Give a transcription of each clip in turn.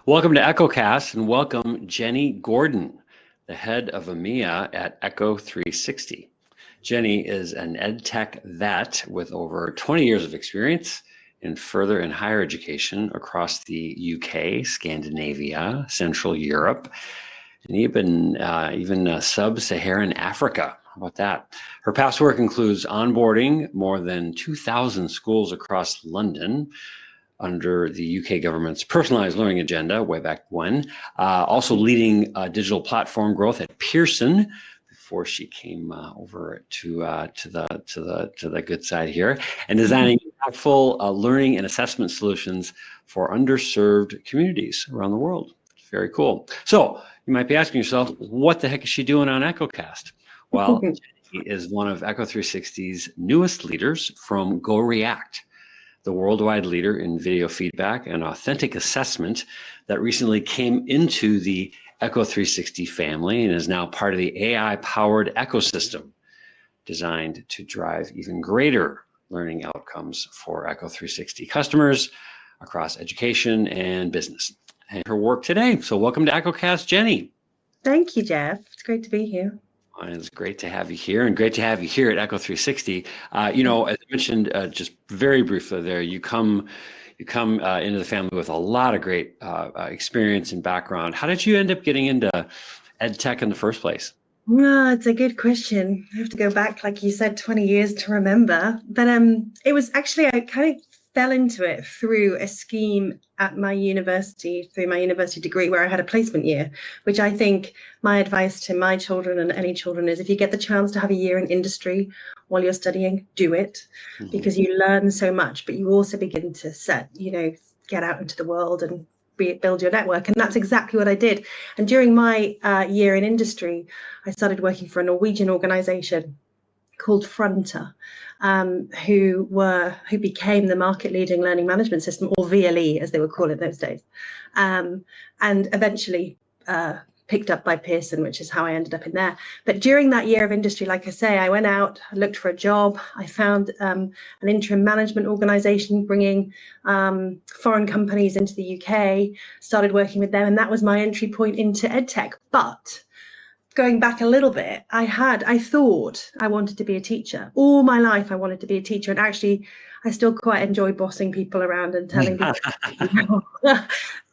Welcome to EchoCast and welcome Jenny Gordon, the head of EMEA at Echo 360. Jenny is an EdTech vet with over 20 years of experience in further and higher education across the UK, Scandinavia, Central Europe, and even sub-Saharan Africa. How about that? Her past work includes onboarding more than 2,000 schools across London under the UK government's personalized learning agenda way back when, also leading digital platform growth at Pearson before she came over to the good side here, and designing impactful learning and assessment solutions for underserved communities around the world. It's very cool. So you might be asking yourself, what the heck is she doing on EchoCast? Well, Jenny is one of Echo 360's newest leaders from GoReact, the worldwide leader in video feedback and authentic assessment that recently came into the Echo 360 family and is now part of the AI-powered ecosystem designed to drive even greater learning outcomes for Echo 360 customers across education and business. And her work today. So welcome to EchoCast, Jenny. Thank you, Jeff. It's great to be here. It's great to have you here, and great to have you here at Echo 360. As I mentioned just very briefly there, you come into the family with a lot of great experience and background. How did you end up getting into EdTech in the first place? Well, it's a good question. I have to go back, like you said, 20 years to remember. But it was actually, I kind of fell into it through a scheme at my university, through my university degree, where I had a placement year, which I think my advice to my children and any children is, if you get the chance to have a year in industry while you're studying, do it, because you learn so much, but you also begin to get out into the world and build your network. And that's exactly what I did. And during my year in industry, I started working for a Norwegian organization called Fronter, who became the market leading learning management system, or VLE as they would call it those days, and eventually picked up by Pearson, which is how I ended up in there. But during that year of industry, like I say, I went out, I looked for a job. I found an interim management organization bringing foreign companies into the UK, started working with them, and that was my entry point into EdTech. But going back a little bit, I thought I wanted to be a teacher. All my life I wanted to be a teacher, and actually I still quite enjoy bossing people around and telling people.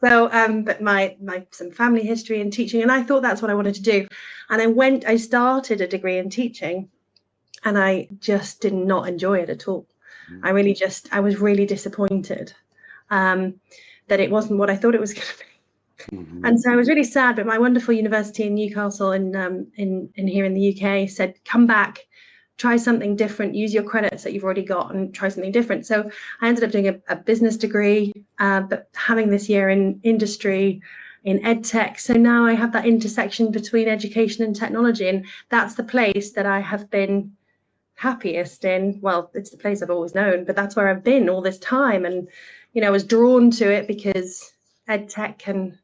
But my some family history in teaching, and I thought that's what I wanted to do. And I started a degree in teaching, and I just did not enjoy it at all. I was really disappointed that it wasn't what I thought it was going to be. And so I was really sad, but my wonderful university in Newcastle in here in the UK said, come back, try something different, use your credits that you've already got and try something different. So I ended up doing a business degree, but having this year in industry, in EdTech. So now I have that intersection between education and technology, and that's the place that I have been happiest in. Well, it's the place I've always known, but that's where I've been all this time. And, I was drawn to it because EdTech can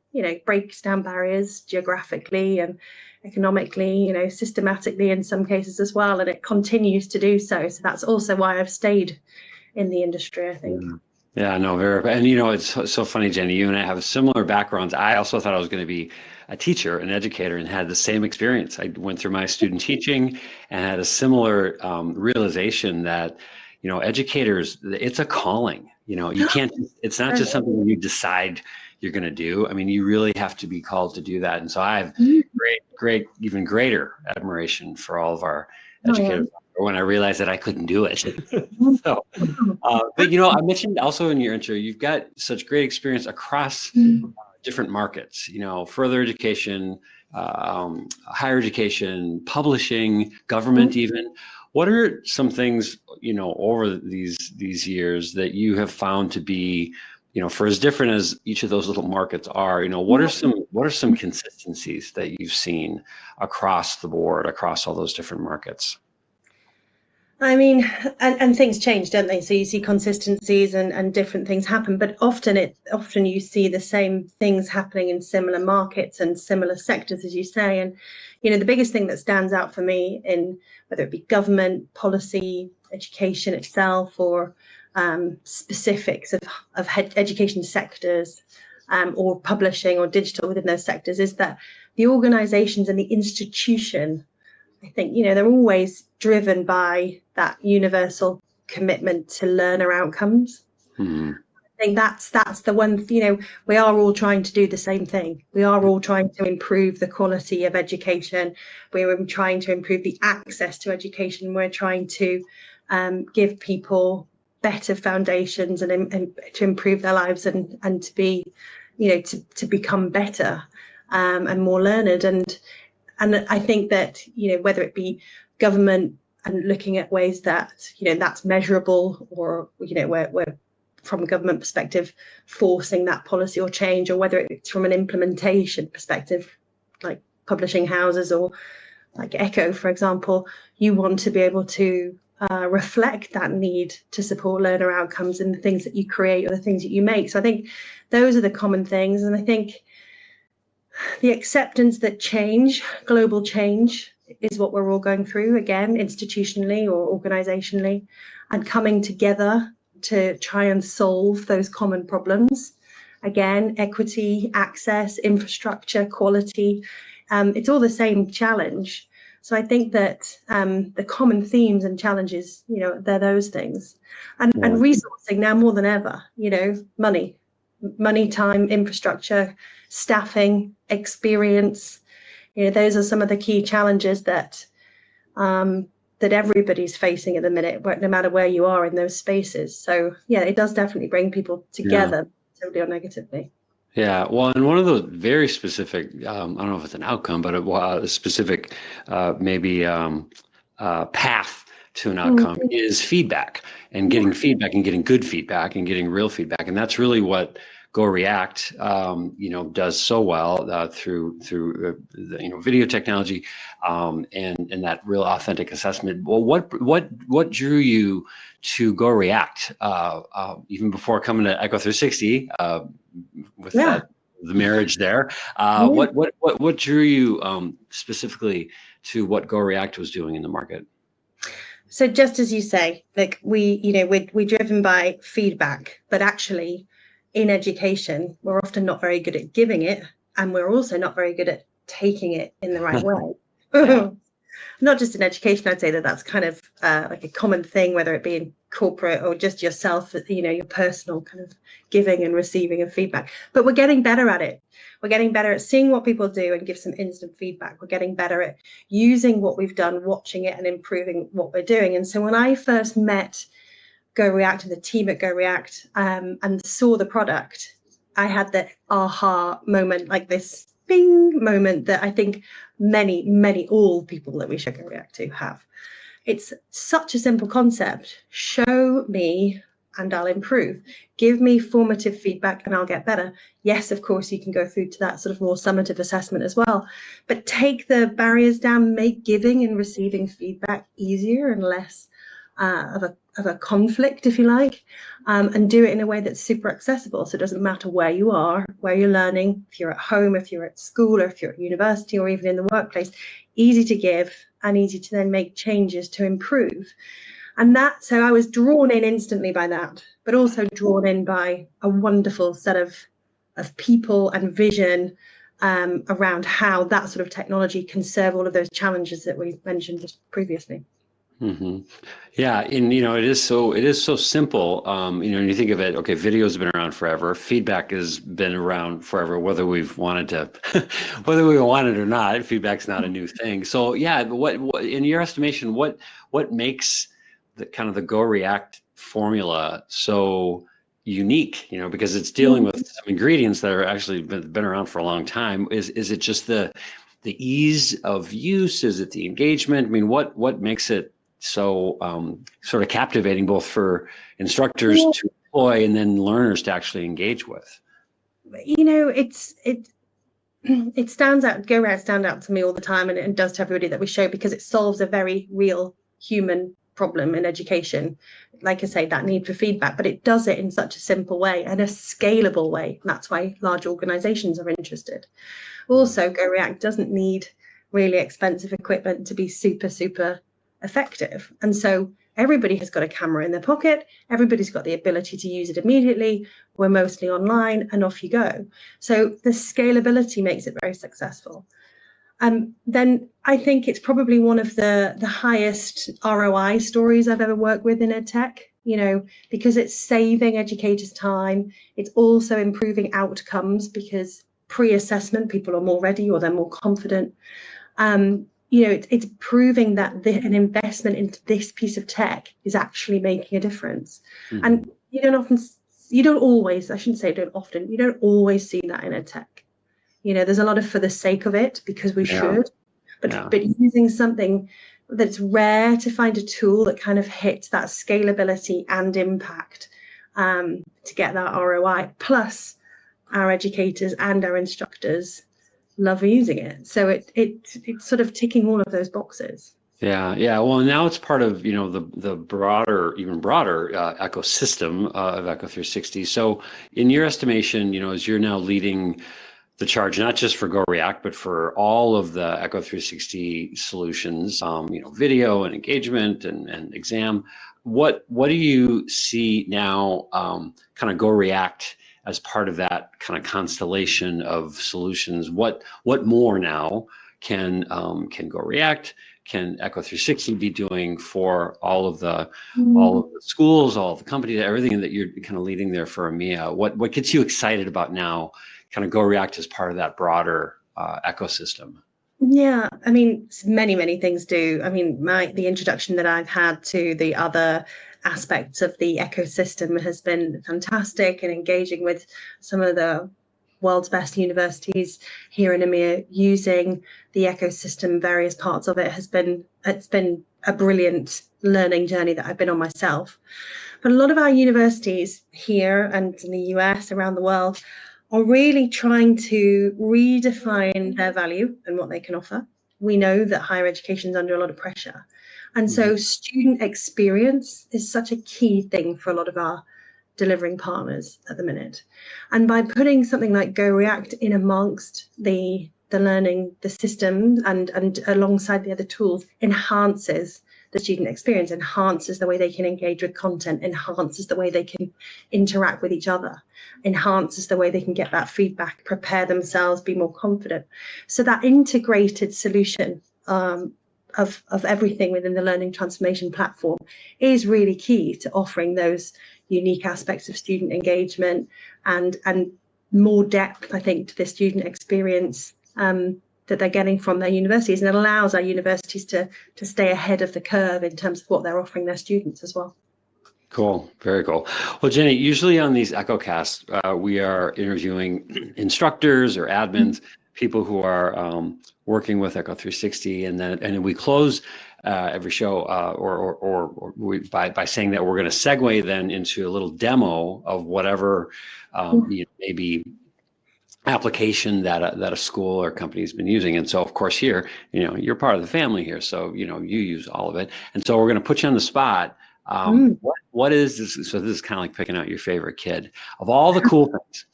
breaks down barriers geographically and economically, systematically in some cases as well, and it continues to do so. So that's also why I've stayed in the industry, I think. Yeah, no, very. And it's so funny, Jenny, you and I have similar backgrounds. I also thought I was going to be a teacher, an educator, and had the same experience. I went through my student teaching and had a similar realization that educators, it's a calling. You can't, it's not just something you decide you're going to do. I mean, you really have to be called to do that. And so I have great, even greater admiration for all of our educators when I realized that I couldn't do it. So, but I mentioned also in your intro, you've got such great experience across different markets, further education, higher education, publishing, government even. What are some things, over these years that you have found to be, for as different as each of those little markets are, what are some consistencies that you've seen across the board, across all those different markets? I mean, and things change, don't they? So you see consistencies and different things happen, but often you see the same things happening in similar markets and similar sectors, as you say. And the biggest thing that stands out for me, in whether it be government policy, education itself, or specifics of education sectors, or publishing or digital within those sectors, is that the organizations and the institution, I think, they're always driven by that universal commitment to learner outcomes. Hmm. I think that's the one, we are all trying to do the same thing. We are all trying to improve the quality of education. We're trying to improve the access to education. We're trying to give people better foundations and to improve their lives and to be, to become better and more learned. And I think that, whether it be government and looking at ways that, that's measurable, or, we're from a government perspective forcing that policy or change, or whether it's from an implementation perspective, like publishing houses or like Echo, for example, you want to be able to reflect that need to support learner outcomes in the things that you create or the things that you make. So I think those are the common things. And I think the acceptance that change, global change, is what we're all going through, again, institutionally or organizationally, and coming together to try and solve those common problems. Again, equity, access, infrastructure, quality, it's all the same challenge. So I think that the common themes and challenges, they're those things. And resourcing now more than ever, money, time, infrastructure, staffing, experience, those are some of the key challenges that that everybody's facing at the minute, no matter where you are in those spaces. So yeah, it does definitely bring people together, totally or negatively. Yeah, well, and one of those very specific, I don't know if it's an outcome, but a specific maybe path to an outcome is feedback, and getting feedback and getting good feedback and getting real feedback. And that's really what GoReact, does so well through the, video technology and that real authentic assessment. Well, what drew you to GoReact even before coming to Echo 360 with the marriage there? What drew you specifically to what GoReact was doing in the market? So just as you say, like we're driven by feedback, but actually, in education, we're often not very good at giving it, and we're also not very good at taking it in the right way. Not just in education, I'd say that's kind of like a common thing, whether it be in corporate or just yourself, your personal kind of giving and receiving of feedback. But we're getting better at it. We're getting better at seeing what people do and give some instant feedback. We're getting better at using what we've done, watching it and improving what we're doing. And so when I first met GoReact and the team at GoReact and saw the product, I had the aha moment, like this bing moment that I think all people that we show GoReact to have. It's such a simple concept. Show me and I'll improve. Give me formative feedback and I'll get better. Yes, of course, you can go through to that sort of more summative assessment as well, but take the barriers down, make giving and receiving feedback easier and less of a conflict, if you like, and do it in a way that's super accessible. So it doesn't matter where you are, where you're learning, if you're at home, if you're at school, or if you're at university, or even in the workplace, easy to give and easy to then make changes to improve. And so I was drawn in instantly by that, but also drawn in by a wonderful set of people and vision around how that sort of technology can serve all of those challenges that we mentioned just previously. Mm-hmm. Yeah, and it is so simple. When you think of it, okay, video's been around forever. Feedback has been around forever, whether we've wanted to, whether we want it or not. Feedback's not a new thing. So yeah, what in your estimation, what makes the kind of the GoReact formula so unique? Because it's dealing with some ingredients that are actually been around for a long time. Is it just the ease of use? Is it the engagement? I mean, what makes it so sort of captivating both for instructors to employ and then learners to actually engage with? It stands out. GoReact stands out to me all the time, and it does to everybody that we show, because it solves a very real human problem in education. Like I say, that need for feedback, but it does it in such a simple way and a scalable way. And that's why large organizations are interested. Also, GoReact doesn't need really expensive equipment to be super effective. And so Everybody has got a camera in their pocket. Everybody's got the ability to use it immediately. We're mostly online and off you go. So the scalability makes it very successful. Then I think it's probably one of the highest ROI stories I've ever worked with in EdTech, because it's saving educators time. It's also improving outcomes because pre-assessment, people are more ready or they're more confident. It's proving that an investment into this piece of tech is actually making a difference. Mm-hmm. And you don't always see that in EdTech. There's a lot of for the sake of it because we should, but using something that's rare to find a tool that kind of hits that scalability and impact to get that ROI. Plus, our educators and our instructors love using it, so it's sort of ticking all of those boxes. Yeah. Well, now it's part of the broader, even broader ecosystem of Echo 360. So, in your estimation, as you're now leading the charge, not just for GoReact, but for all of the Echo 360 solutions, video and engagement and exam. What do you see now, kind of GoReact as part of that kind of constellation of solutions? What more now can GoReact, can Echo 360 be doing for all of the schools, all of the companies, everything that you're kind of leading there for EMEA? What gets you excited about now? Kind of GoReact as part of that broader ecosystem? Yeah, I mean, many things do. I mean, the introduction that I've had to the other aspects of the ecosystem has been fantastic, and engaging with some of the world's best universities here in EMEA using the ecosystem, various parts of it, it's been a brilliant learning journey that I've been on myself. But a lot of our universities here and in the US, around the world, are really trying to redefine their value and what they can offer. We know that higher education is under a lot of pressure. And so student experience is such a key thing for a lot of our delivering partners at the minute. And by putting something like GoReact in amongst the learning, the system, and alongside the other tools, enhances the student experience, enhances the way they can engage with content, enhances the way they can interact with each other, enhances the way they can get that feedback, prepare themselves, be more confident. So that integrated solution of everything within the learning transformation platform is really key to offering those unique aspects of student engagement and more depth, I think, to the student experience that they're getting from their universities, and it allows our universities to stay ahead of the curve in terms of what they're offering their students as well. Cool. Very cool. Well, Jenny, usually on these EchoCasts, we are interviewing instructors or admins, people who are working with Echo 360, and then we close every show by saying that we're going to segue then into a little demo of whatever maybe application that a school or company has been using. And so, of course, here, you're part of the family here, so you use all of it. And so we're going to put you on the spot. What is this? So this is kind of like picking out your favorite kid. Of all the cool things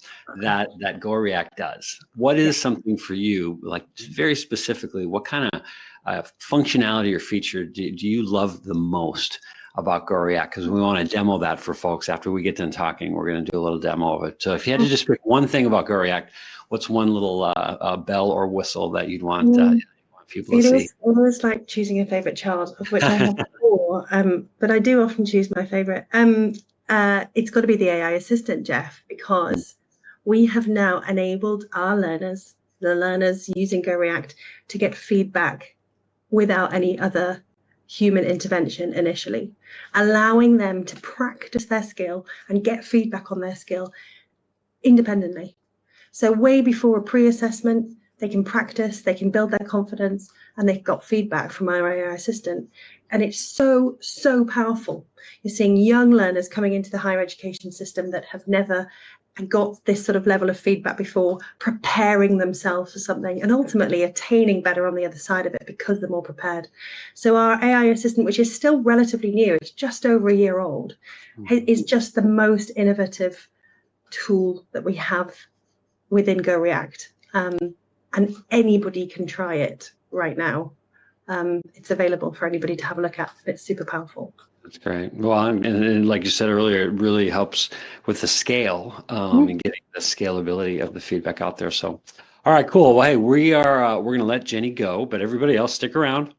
that GoReact does, what is something for you, like very specifically, what kind of functionality or feature do you love the most about GoReact? Because we want to demo that for folks. After we get done talking, we're going to do a little demo of it. So if you had to just pick one thing about GoReact, what's one little bell or whistle that you'd want people to see? It's almost like choosing a favorite child, of which I have four, but I do often choose my favorite. It's got to be the AI assistant, Jeff, because we have now enabled our learners, the learners using GoReact, to get feedback without any other human intervention initially, allowing them to practice their skill and get feedback on their skill independently. So way before a pre-assessment, they can practice, they can build their confidence, and they've got feedback from our AI assistant. And it's so powerful. You're seeing young learners coming into the higher education system that have never got this sort of level of feedback before, preparing themselves for something and ultimately attaining better on the other side of it because they're more prepared. So our AI assistant, which is still relatively new, it's just over a year old, is just the most innovative tool that we have within GoReact. And anybody can try it right now. it's available for anybody to have a look at. It's super powerful. That's great. Well, and like you said earlier, it really helps with the scale and getting the scalability of the feedback out there. So, all right, cool. Well, hey, we're going to let Jenny go, but everybody else stick around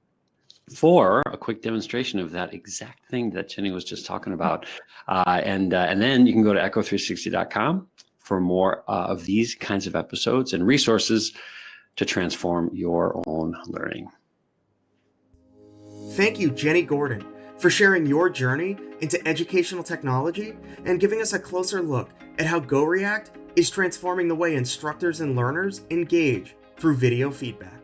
for a quick demonstration of that exact thing that Jenny was just talking about. And then you can go to echo360.com for more of these kinds of episodes and resources to transform your own learning. Thank you, Jenny Gordon, for sharing your journey into educational technology and giving us a closer look at how GoReact is transforming the way instructors and learners engage through video feedback.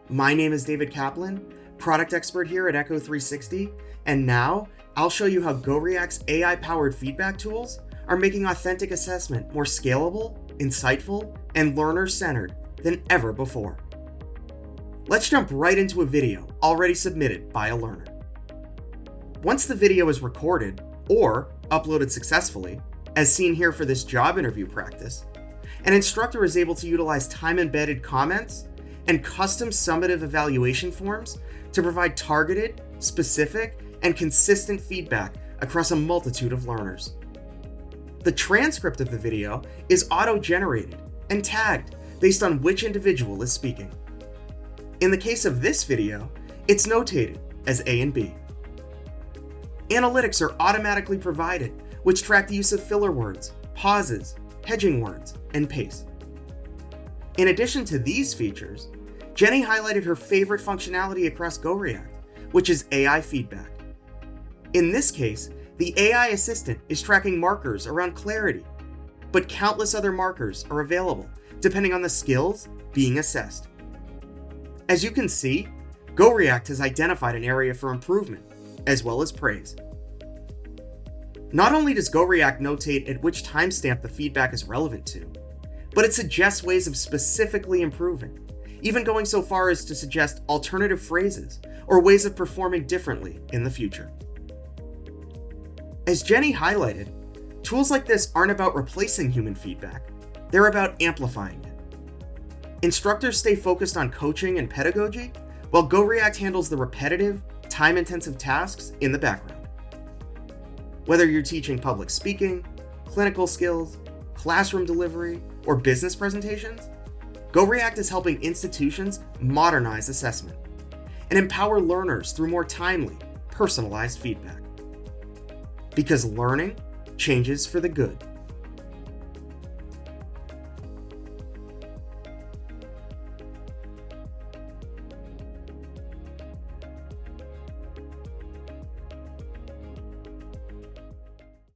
My name is David Kaplan, product expert here at Echo360, and now I'll show you how GoReact's AI-powered feedback tools are making authentic assessment more scalable, insightful, and learner-centered than ever before. Let's jump right into a video already submitted by a learner. Once the video is recorded or uploaded successfully, as seen here for this job interview practice, an instructor is able to utilize time-embedded comments and custom summative evaluation forms to provide targeted, specific, and consistent feedback across a multitude of learners. The transcript of the video is auto-generated and tagged based on which individual is speaking. In the case of this video, it's notated as A and B. Analytics are automatically provided, which track the use of filler words, pauses, hedging words, and pace. In addition to these features, Jenny highlighted her favorite functionality across GoReact, which is AI feedback. In this case, the AI assistant is tracking markers around clarity, but countless other markers are available depending on the skills being assessed. As you can see, GoReact has identified an area for improvement, as well as praise. Not only does GoReact notate at which timestamp the feedback is relevant to, but it suggests ways of specifically improving, even going so far as to suggest alternative phrases or ways of performing differently in the future. As Jenny highlighted, tools like this aren't about replacing human feedback, they're about amplifying it. Instructors stay focused on coaching and pedagogy, while GoReact handles the repetitive, time-intensive tasks in the background. Whether you're teaching public speaking, clinical skills, classroom delivery, or business presentations, GoReact is helping institutions modernize assessment and empower learners through more timely, personalized feedback. Because learning changes for the good.